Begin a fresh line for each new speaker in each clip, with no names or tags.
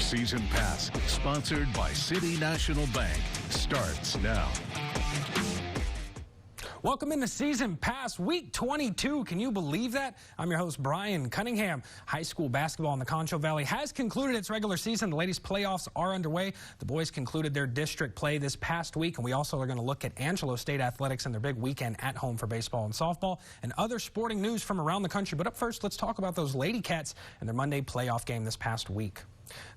Season Pass, sponsored by City National Bank, starts now.
Welcome into Season Pass, Week 22. Can you believe that? I'm your host, Brian Cunningham. High school basketball in the Concho Valley has concluded its regular season. The ladies' playoffs are underway. The boys concluded their district play this past week, and we also are going to look at ANgelo State Athletics and their big weekend at home for baseball and softball and other sporting news from around the country. But up first, let's talk about those Lady Cats and their Monday playoff game this past week.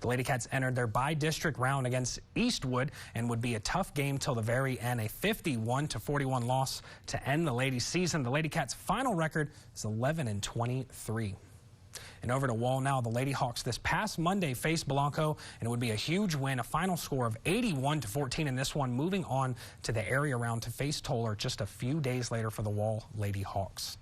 The Lady Cats entered their by-district round against Eastwood and would be a tough game till the very end, a 51-41 loss to end the ladies' season. The Lady Cats' final record is 11-23. And over to Wall now, the Lady Hawks this past Monday faced Blanco, and it would be a huge win, a final score of 81-14 in this one, moving on to the area round to face Toller just a few days later for the Wall Lady Hawks.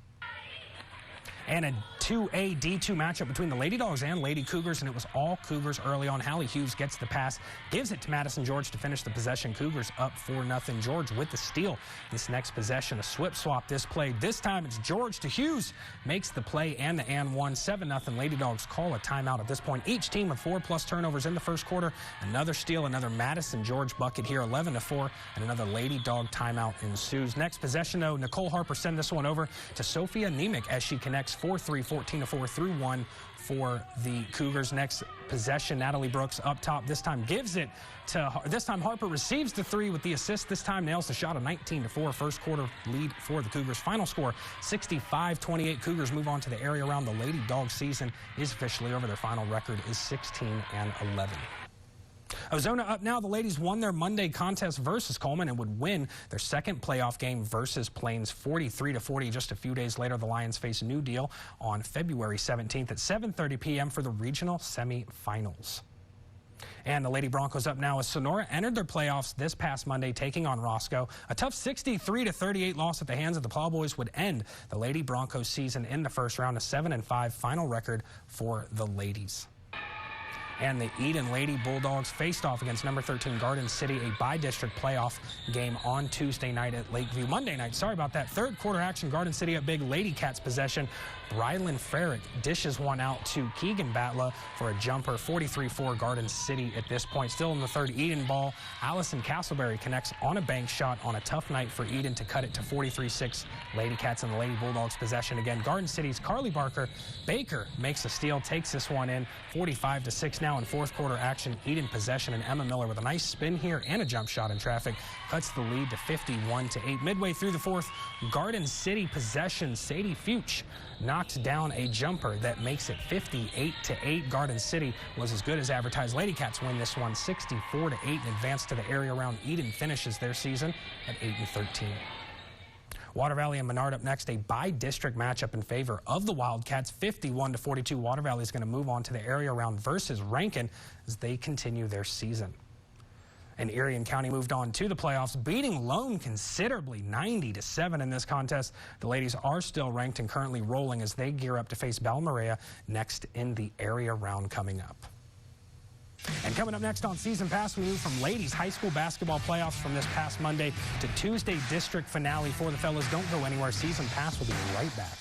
And a 2A D2 matchup between the Lady Dogs and Lady Cougars, and it was all Cougars early on. Hallie Hughes gets the pass, gives it to Madison George to finish the possession. Cougars up 4-0. George with the steal. This next possession, a swip swap this play. This time it's George to Hughes, makes the play and the and one. 7-0. Lady Dogs call a timeout at this point. Each team with 4+ turnovers in the first quarter. Another steal, another Madison George bucket here, 11-4, and another Lady Dog timeout ensues. Next possession, though, Nicole Harper send this one over to Sophia Nemec as she connects 4-3, 14-4 through 1 for the Cougars. Next possession, Natalie Brooks up top. This time gives it to, this time Harper receives the three with the assist. This time nails the shot, a 19-4 first quarter lead for the Cougars. Final score, 65-28. Cougars move on to the area round. The Lady Dog season is officially over. Their final record is 16-11. Ozona up now. The ladies won their Monday contest versus Coleman and would win their second playoff game versus Plains 43-40. Just a few days later, the Lions face New Deal on February 17th at 7:30 p.m. for the regional semifinals. And the Lady Broncos up now as Sonora entered their playoffs this past Monday, taking on Roscoe. A tough 63-38 loss at the hands of the Plowboys would end the Lady Broncos season in the first round, a 7-5 final record for the ladies. And the Eden Lady Bulldogs faced off against number 13 Garden City, a by-district playoff game on Tuesday night at Lakeview. Monday night, sorry about that. Third quarter action, Garden City up big. Lady Cats possession. Brylan Farrick dishes one out to Keegan Batla for a jumper. 43-4 Garden City at this point. Still in the third, Eden ball. Allison Castleberry connects on a bank shot on a tough night for Eden to cut it to 43-6. Lady Cats and the Lady Bulldogs possession again. Garden City's Carly Baker makes a steal, takes this one in. 45-6 now in fourth quarter action. Eden possession, and Emma Miller with a nice spin here and a jump shot in traffic cuts the lead to 51-8. Midway through the fourth, Garden City possession. Sadie Fuchs knocks down a jumper that makes it 58-8. Garden City was as good as advertised. Lady Cats win this one 64-8 and advance to the area round. Eden finishes their season at 8-13. Water Valley and Menard up next, a by-district matchup in favor of the Wildcats, 51-42. Water Valley is going to move on to the area round versus Rankin as they continue their season. And Erie and County moved on to the playoffs, beating Lone considerably, 90-7 in this contest. The ladies are still ranked and currently rolling as they gear up to face Balmaria next in the area round coming up. And coming up next on Season Pass, we move from ladies high school basketball playoffs from this past Monday to Tuesday district finale for the fellas. Don't go anywhere. Season Pass will be right back.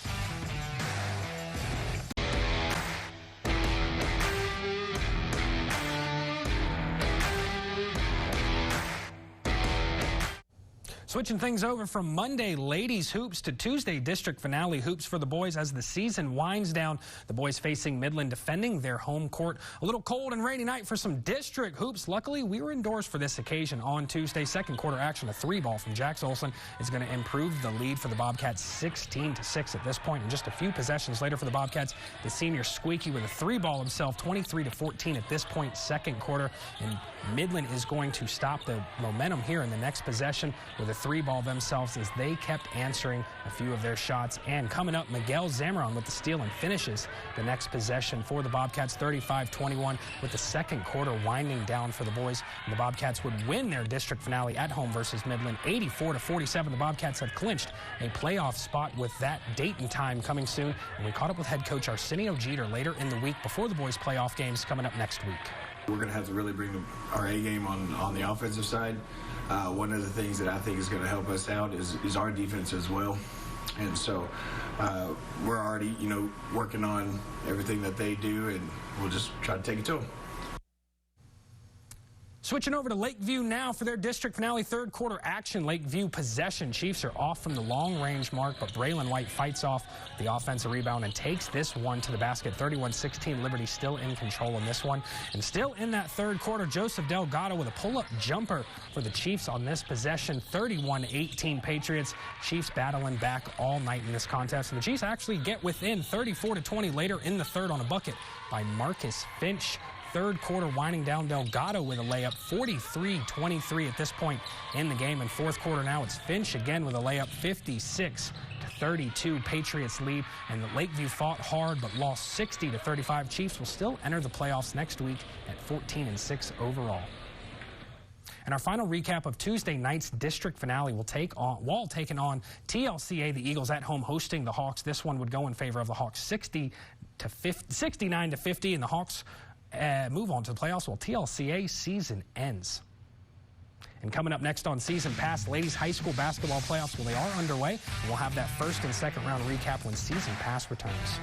Switching things over from Monday ladies hoops to Tuesday district finale hoops for the boys as the season winds down. The boys facing Midland, defending their home court. A little cold and rainy night for some district hoops. Luckily, we were indoors for this occasion on Tuesday. Second quarter action, a three ball from Jax Olsen is going to improve the lead for the Bobcats 16-6 at this point. And just a few possessions later for the Bobcats, the senior Squeaky with a three ball himself, 23-14 at this point, second quarter. And Midland is going to stop the momentum here in the next possession with a three ball themselves as they kept answering a few of their shots. And coming up, Miguel Zamaron with the steal and finishes the next possession for the Bobcats, 35-21, with the second quarter winding down for the boys. And the Bobcats would win their district finale at home versus Midland, 84-47. The Bobcats have clinched a playoff spot with that date and time coming soon. And we caught up with head coach Arsenio Jeter later in the week before the boys' playoff games coming up next week.
We're going to have to really bring our A game on the offensive side. One of the things that I think is going to help us out is our defense as well. And so we're already, working on everything that they do, and we'll just try to take it to them.
Switching over to Lakeview now for their district finale third quarter action. Lakeview possession. Chiefs are off from the long range mark, but Braylon White fights off the offensive rebound and takes this one to the basket. 31-16. Liberty still in control in this one. And still in that third quarter, Joseph Delgado with a pull-up jumper for the Chiefs on this possession. 31-18 Patriots. Chiefs battling back all night in this contest. And the Chiefs actually get within 34-20 later in the third on a bucket by Marcus Finch. Third quarter winding down, Delgado with a layup. 43-23 at this point in the game. And fourth quarter now it's Finch again with a layup. 56-32 Patriots lead. And the Lakeview fought hard but lost 60-35. Chiefs will still enter the playoffs next week at 14-6 overall. And our final recap of Tuesday night's district finale will take on, while taking on TLCA, the Eagles at home hosting the Hawks. This one would go in favor of the Hawks 69-50, and the Hawks move on to the playoffs while TLCA season ends. And coming up next on Season Pass, ladies high school basketball playoffs, well, they are underway. And we'll have that first and second round recap when Season Pass returns.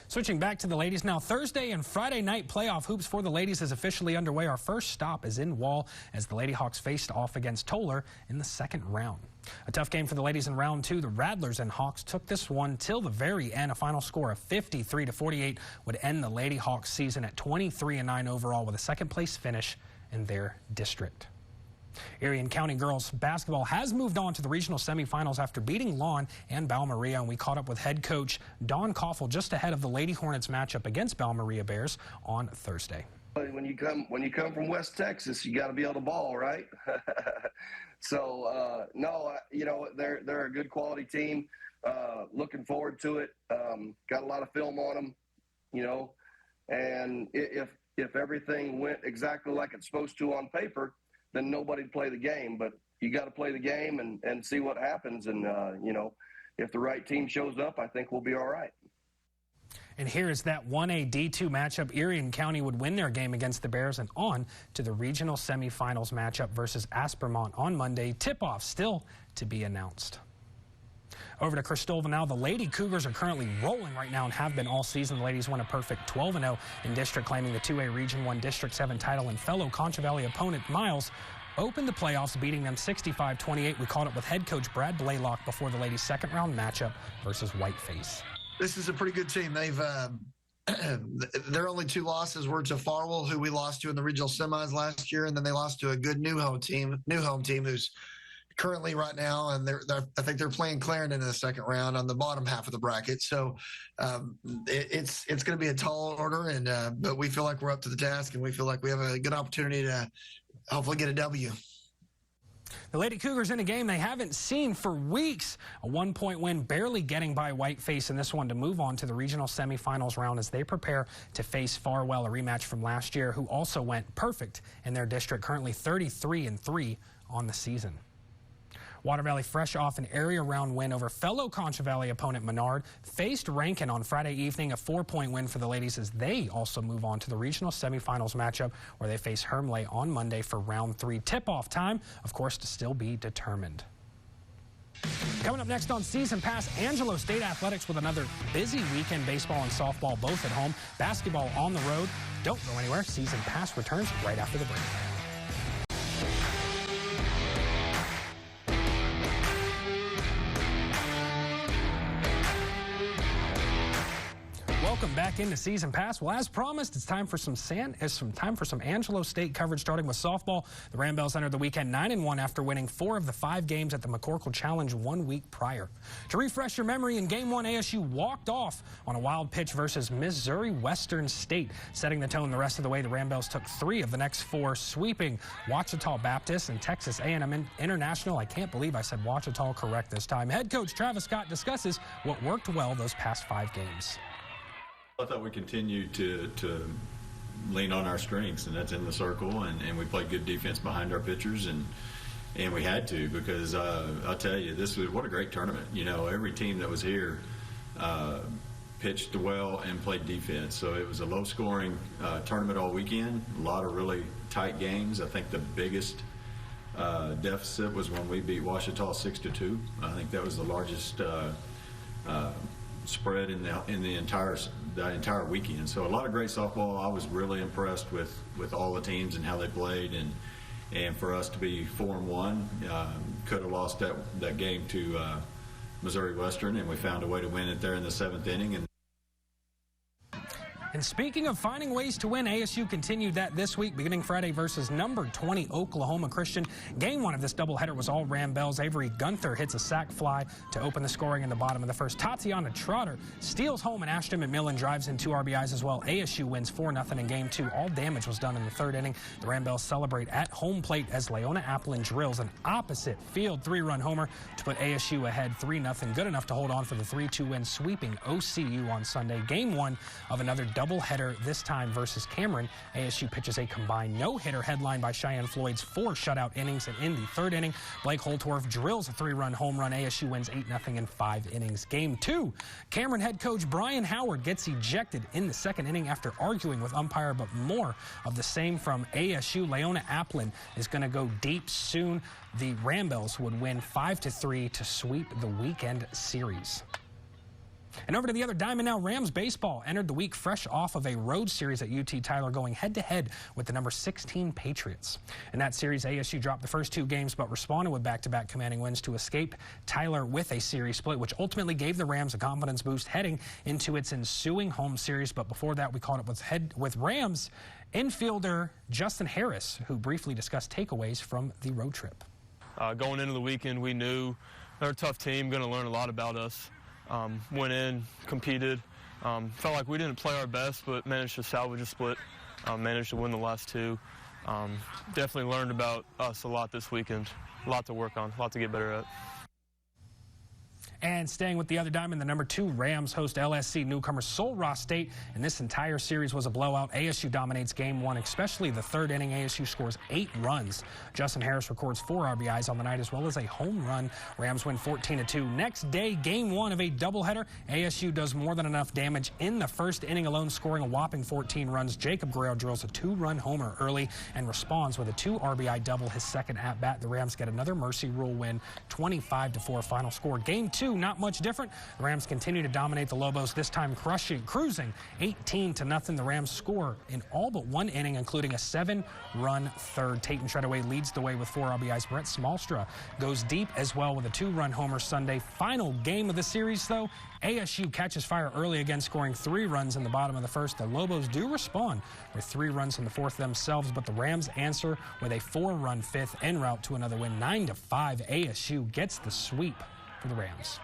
Switching back to the ladies now, Thursday and Friday night playoff hoops for the ladies is officially underway. Our first stop is in Wall as the Lady Hawks faced off against Toller in the second round. A tough game for the ladies in round two. The Rattlers and Hawks took this one till the very end. A final score of 53-48 would end the Lady Hawks season at 23-9 overall with a second place finish in their district. Erie and County girls basketball has moved on to the regional semifinals after beating Lawn and Balmaria, and we caught up with head coach Don Koffel just ahead of the Lady Hornets matchup against Balmaria Bears on Thursday.
When you come from West Texas, you got to be able to ball, right? So no, you know, they're a good quality team. Looking forward to it. Got a lot of film on them, you know, and if everything went exactly like it's supposed to on paper, then nobody'd play the game. But you got to play the game and see what happens. And, you know, if the right team shows up, I think we'll be all right.
And here is that 1A D2 matchup. Erie and County would win their game against the Bears and on to the regional semifinals matchup versus Aspermont on Monday. Tip-off still to be announced. Over to Cristobal now. The Lady Cougars are currently rolling right now and have been all season. The ladies won a perfect 12-0 in district, claiming the 2A Region 1 District 7 title, and fellow Concho Valley opponent Miles opened the playoffs, beating them 65-28. We caught up with head coach Brad Blaylock before the ladies' second round matchup versus Whiteface.
This is a pretty good team. They've their only two losses were to Farwell, who we lost to in the regional semis last year, and then they lost to a good new home team who's currently right now, and I think they're playing Clarendon in the second round on the bottom half of the bracket. So it's going to be a tall order, and but we feel like we're up to the task, and we feel like we have a good opportunity to hopefully get a W.
The Lady Cougars in a game they haven't seen for weeks. A 1-point win, barely getting by Whiteface in this one to move on to the regional semifinals round as they prepare to face Farwell, a rematch from last year, who also went perfect in their district, currently 33-3 on the season. Water Valley, fresh off an area round win over fellow Concho Valley opponent Menard, faced Rankin on Friday evening, a 4-point win for the ladies as they also move on to the regional semifinals matchup where they face Hermleigh on Monday for round 3. Tip-off time, of course, to still be determined. Coming up next on Season Pass, ANgelo State Athletics with another busy weekend. Baseball and softball both at home, basketball on the road. Don't go anywhere. Season Pass returns right after the break. Welcome back into Season Pass. Well, as promised, it's time for some ANgelo State coverage, starting with softball. The Rambells entered the weekend 9-1 after winning 4 of the 5 games at the McCorkle Challenge 1 week prior. To refresh your memory, in Game 1, ASU walked off on a wild pitch versus Missouri Western State. Setting the tone the rest of the way, the Rambells took 3 of the next 4, sweeping Ouachita Baptist and Texas A&M International. I can't believe I said Ouachita correct this time. Head coach Travis Scott discusses what worked well those past 5 games.
I thought we continued to lean on our strengths, and that's in the circle, and we played good defense behind our pitchers, and we had to, because I'll tell you, what a great tournament. You know, every team that was here pitched well and played defense, so it was a low-scoring tournament all weekend, a lot of really tight games. I think the biggest deficit was when we beat Ouachita 6-2. I think that was the largest spread in the entire weekend. So a lot of great softball. I was really impressed with all the teams and how they played, and for us to be 4-1, could have lost that game to Missouri Western, and we found a way to win it there in the 7th inning.
And speaking of finding ways to win, ASU continued that this week, beginning Friday versus number 20 Oklahoma Christian. Game 1 of this doubleheader was all Ram Bells. Avery Gunther hits a sac fly to open the scoring in the bottom of the first. Tatiana Trotter steals home, and Ashton McMillan drives in 2 RBIs as well. ASU wins 4-0 in Game 2. All damage was done in the 3rd inning. The Ram Bells celebrate at home plate as Leona Applin drills an opposite field 3-run homer to put ASU ahead 3-0. Good enough to hold on for the 3-2 win, sweeping OCU on Sunday. Game 1 of another doubleheader, this time versus Cameron. ASU pitches a combined no-hitter headlined by Cheyenne Floyd's 4 shutout innings, and in the 3rd inning, Blake Holtorf drills a 3-run home run. ASU wins 8-0 in 5 innings. Game 2, Cameron head coach Brian Howard gets ejected in the 2nd inning after arguing with umpire, but more of the same from ASU. Leona Applin is going to go deep soon. The Ram Bells would win 5-3 to sweep the weekend series. And over to the other diamond now, Rams baseball entered the week fresh off of a road series at UT Tyler, going head-to-head with the number 16 Patriots. In that series, ASU dropped the first 2 games, but responded with back-to-back commanding wins to escape Tyler with a series split, which ultimately gave the Rams a confidence boost heading into its ensuing home series. But before that, we caught up with Rams infielder Justin Harris, who briefly discussed takeaways from the road trip.
Going into the weekend, we knew they're a tough team, going to learn a lot about us. Went in, competed, felt like we didn't play our best, but managed to salvage a split, managed to win the last 2. Definitely learned about us a lot this weekend. A lot to work on, a lot to get better at.
And staying with the other diamond, the number 2 Rams host LSC newcomer Sul Ross State, and this entire series was a blowout. ASU dominates Game 1, especially the 3rd inning. ASU scores 8 runs. Justin Harris records 4 RBIs on the night, as well as a home run. Rams win 14-2. Next day, Game 1 of a doubleheader. ASU does more than enough damage in the 1st inning alone, scoring a whopping 14 runs. Jacob Guerrero drills a 2-run homer early and responds with a 2 RBI double his 2nd at-bat. The Rams get another mercy rule win, 25-4 final score. Game 2, not much different. The Rams continue to dominate the Lobos, this time cruising 18-0. The Rams score in all but 1 inning, including a 7-run 3rd. Tatum Treadaway leads the way with 4 RBIs. Brett Smallstra goes deep as well with a 2-run homer Sunday. Final game of the series, though, ASU catches fire early again, scoring 3 runs in the bottom of the 1st. The Lobos do respond with 3 runs in the 4th themselves, but the Rams answer with a 4-run 5th en route to another win. 9-5, ASU gets the sweep for the Rams.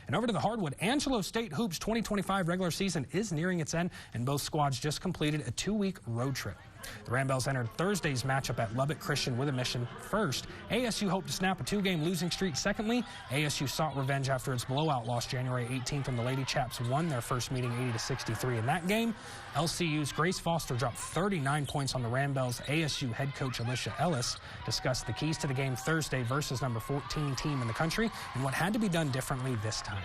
And over to the hardwood, ANgelo State Hoops 2025 regular season is nearing its end, and both squads just completed a 2-week road trip. The Ram Bells entered Thursday's matchup at Lubbock Christian with a mission. First, ASU hoped to snap a 2-game losing streak. Secondly, ASU sought revenge after its blowout loss January 18th, and the Lady Chaps won their first meeting 80-63. In that game, LCU's Grace Foster dropped 39 points on the Ram Bells. ASU head coach Alicia Ellis discussed the keys to the game Thursday versus number 14 team in the country and what had to be done differently this time.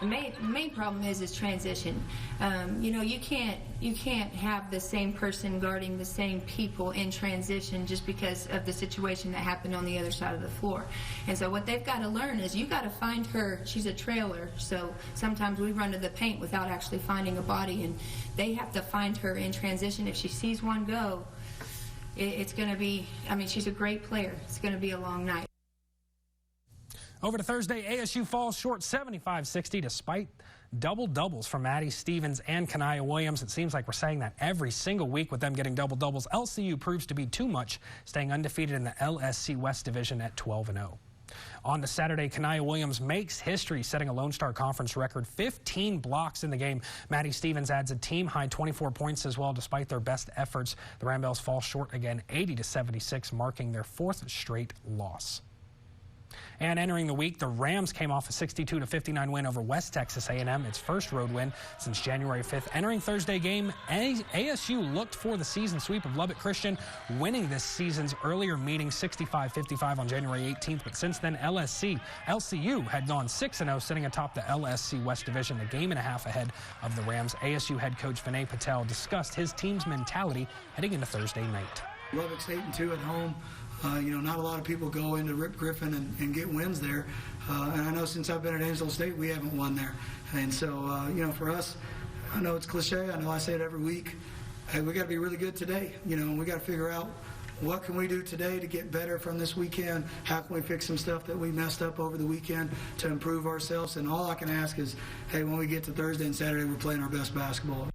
The main problem is transition. You know, you can't have the same person guarding the same people in transition just because of the situation that happened on the other side of the floor. And so what they've got to learn is you got to find her. She's a trailer, so sometimes we run to the paint without actually finding a body, and they have to find her in transition. If she sees one go, it's going to be, I mean, she's a great player. It's going to be a long night.
Over to Thursday, ASU falls short 75-60 despite double-doubles from Maddie Stevens and Kanaya Williams. It seems like we're saying that every single week with them getting double-doubles. LCU proves to be too much, staying undefeated in the LSC West Division at 12-0. On to Saturday, Kanaya Williams makes history, setting a Lone Star Conference record, 15 blocks in the game. Maddie Stevens adds a team-high 24 points as well. Despite their best efforts, the Ram Bells fall short again, 80-76, marking their 4th straight loss. And entering the week, the Rams came off a 62-59 win over West Texas A&M, its first road win since January 5th. Entering Thursday game, ASU looked for the season sweep of Lubbock Christian, winning this season's earlier meeting 65-55 on January 18th. But since then, LCU had gone 6-0, sitting atop the LSC West Division, a game and a half ahead of the Rams. ASU head coach Vinay Patel discussed his team's mentality heading into Thursday night.
Lubbock's 8-2 at home. Not a lot of people go into Rip Griffin and get wins there. And I know since I've been at ANgelo State, we haven't won there. And so, for us, I know it's cliche. I know I say it every week. Hey, we got to be really good today. We got to figure out what can we do today to get better from this weekend. How can we fix some stuff that we messed up over the weekend to improve ourselves? And all I can ask is, hey, when we get to Thursday and Saturday, we're playing our best basketball.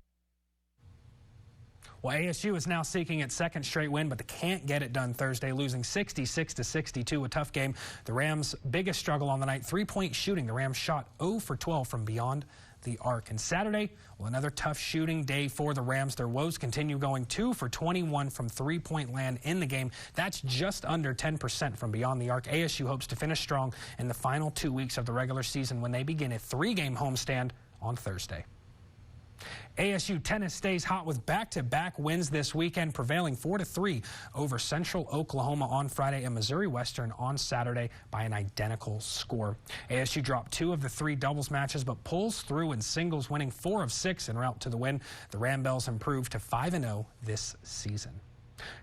Well, ASU is now seeking its second straight win, but they can't get it done Thursday, losing 66-62, a tough game. The Rams' biggest struggle on the night, three-point shooting. The Rams shot 0 for 12 from beyond the arc. And Saturday, well, another tough shooting day for the Rams. Their woes continue, going 2 for 21 from three-point land in the game. That's just under 10% from beyond the arc. ASU hopes to finish strong in the final 2 weeks of the regular season when they begin a 3-game homestand on Thursday. ASU tennis stays hot with back-to-back wins this weekend, prevailing 4-3 over Central Oklahoma on Friday and Missouri Western on Saturday by an identical score. ASU dropped 2 of the 3 doubles matches, but pulls through in singles, winning 4 of 6 en route to the win. The Rambells improved to 5-0 this season.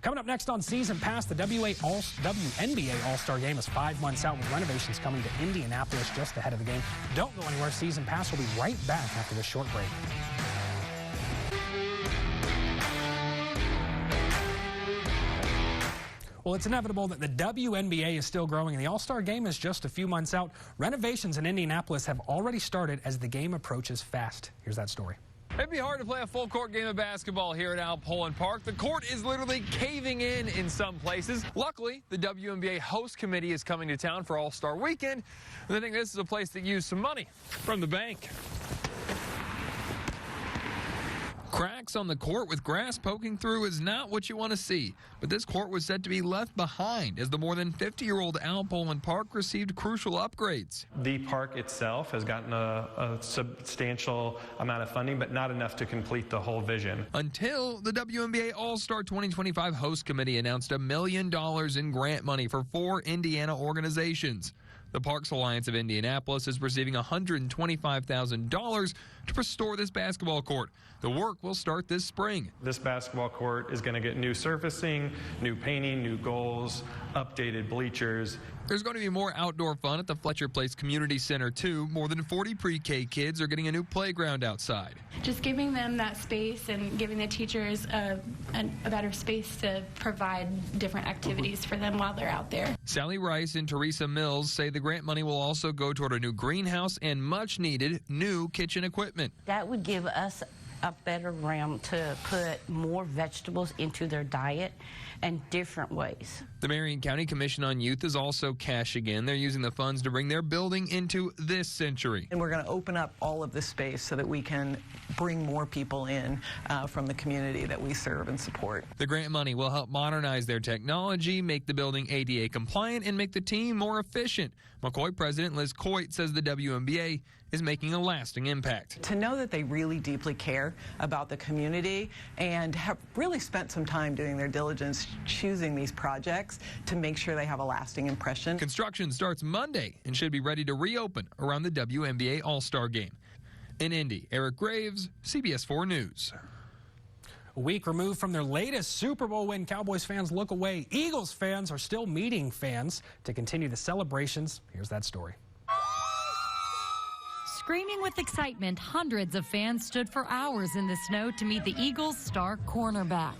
Coming up next on Season Pass, the WNBA All-Star Game is 5 months out with renovations coming to Indianapolis just ahead of the game. Don't go anywhere. Season Pass will be right back after this short break. Well, it's inevitable that the WNBA is still growing and the All-Star Game is just a few months out. Renovations in Indianapolis have already started as the game approaches fast. Here's that story.
It'd be hard to play a full court game of basketball here at Al Poland Park. The court is literally caving in some places. Luckily, the WNBA host committee is coming to town for All-Star Weekend. And I think this is a place that used some money from the bank. Cracks on the court with grass poking through is not what you want to see. But this court was said to be left behind as the more than 50-year-old Al Poland Park received crucial upgrades.
The park itself has gotten a substantial amount of funding, but not enough to complete the whole vision.
Until the WNBA All-Star 2025 host committee announced $1 million in grant money for 4 Indiana organizations. The Parks Alliance of Indianapolis is receiving $125,000 to restore this basketball court. The work will start this spring.
This basketball court is going to get new surfacing, new painting, new goals, updated bleachers.
There's going to be more outdoor fun at the Fletcher Place Community Center, too. More than 40 pre-K kids are getting a new playground outside.
Just giving them that space and giving the teachers a better space to provide different activities for them while they're out there.
Sally Rice and Teresa Mills say the grant money will also go toward a new greenhouse and much-needed new kitchen equipment.
That would give us a better realm to put more vegetables into their diet and different ways.
The Marion County Commission on Youth is also cashing in. They're using the funds to bring their building into this century.
And we're going to open up all of this space so that we can bring more people in from the community that we serve and support.
The grant money will help modernize their technology, make the building ADA compliant, and make the team more efficient. McCoy President Liz Coit says the WNBA is making a lasting impact.
To know that they really deeply care about the community and have really spent some time doing their diligence choosing these projects to make sure they have a lasting impression.
Construction starts Monday and should be ready to reopen around the WNBA All-Star Game. In Indy, Eric Graves, CBS 4 News.
A week removed from their latest Super Bowl win, Cowboys fans look away. Eagles fans are still meeting fans to continue the celebrations. Here's that story.
Screaming with excitement, hundreds of fans stood for hours in the snow to meet the Eagles' star cornerback.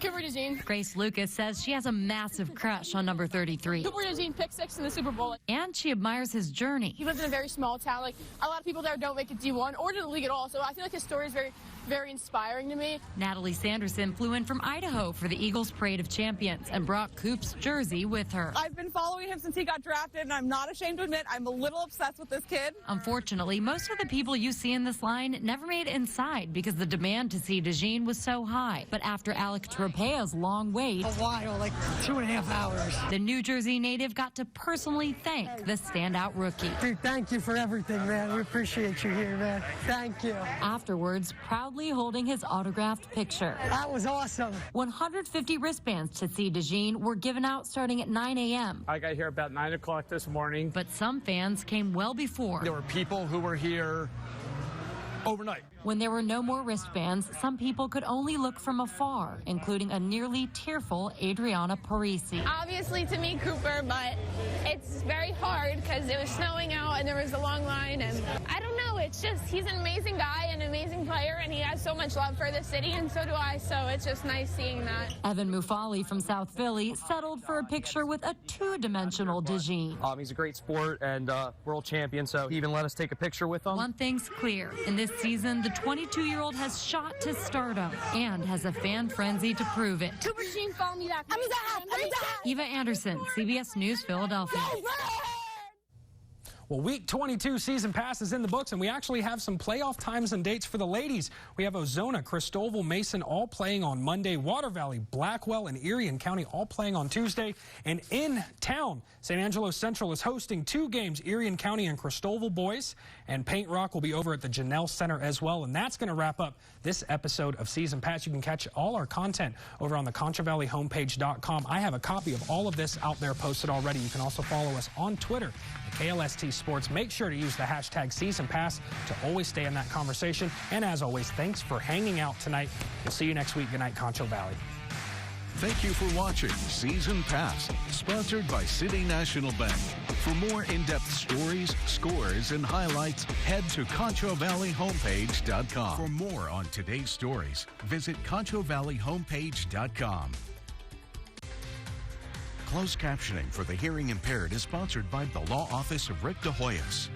Grace Lucas says she has a massive crush on number 33.
Cooper DeJean picked 6 in the Super Bowl.
And she admires his journey.
He lives in a very small town. Like, a lot of people there don't make it D1 or to the league at all. So I feel like his story is very, very inspiring to me.
Natalie Sanderson flew in from Idaho for the Eagles Parade of Champions and brought Coop's jersey with her.
I've been following him since he got drafted, and I'm not ashamed to admit I'm a little obsessed with this kid.
Unfortunately, most of the people you see in this line never made it inside because the demand to see DeJean was so high. But after Alex Trapea's long wait,
a while, like 2.5 hours,
the New Jersey native got to personally thank the standout rookie.
Dude, thank you for everything, man. We appreciate you here, man. Thank you.
Afterwards, proudly holding his autographed picture.
That was awesome.
150 wristbands to see DeJean were given out starting at 9 a.m.
I got here about 9 o'clock this morning.
But some fans came well before.
There were people who were here overnight.
When there were no more wristbands, some people could only look from afar, including a nearly tearful Adriana Parisi.
Obviously to meet Cooper, but it's very hard because it was snowing out and there was a long line, and I don't know, it's just he's an amazing guy, an amazing player, and he has so much love for the city, and so do I, so it's just nice seeing that.
Evan Mufali from South Philly settled for a picture with a two-dimensional DeJean.
He's a great sport and world champion, so he even let us take a picture with him.
One thing's clear. In this season, the 22-year-old has shot to stardom and has a fan frenzy to prove it.
Cooper Jean, follow me back.
Eva Anderson, CBS News, Philadelphia.
Well, Week 22 season pass is in the books, and we actually have some playoff times and dates for the ladies. We have Ozona, Christoval, Mason all playing on Monday. Water Valley, Blackwell, and Erie and County all playing on Tuesday. And in town, San Angelo Central is hosting 2 games, Erie and County and Christoval boys. And Paint Rock will be over at the Janelle Center as well. And that's going to wrap up this episode of Season Pass. You can catch all our content over on the ConchoValleyHomepage.com. I have a copy of all of this out there posted already. You can also follow us on Twitter at KLST Sports. Make sure to use the hashtag Season Pass to always stay in that conversation. And as always, thanks for hanging out tonight. We'll see you next week. Good night, Concho Valley.
Thank you for watching Season Pass, sponsored by City National Bank. For more in-depth stories, scores, and highlights, head to ConchoValleyHomepage.com. For more on today's stories, visit ConchoValleyHomepage.com. Closed captioning for the hearing impaired is sponsored by the Law Office of Rick DeHoyos.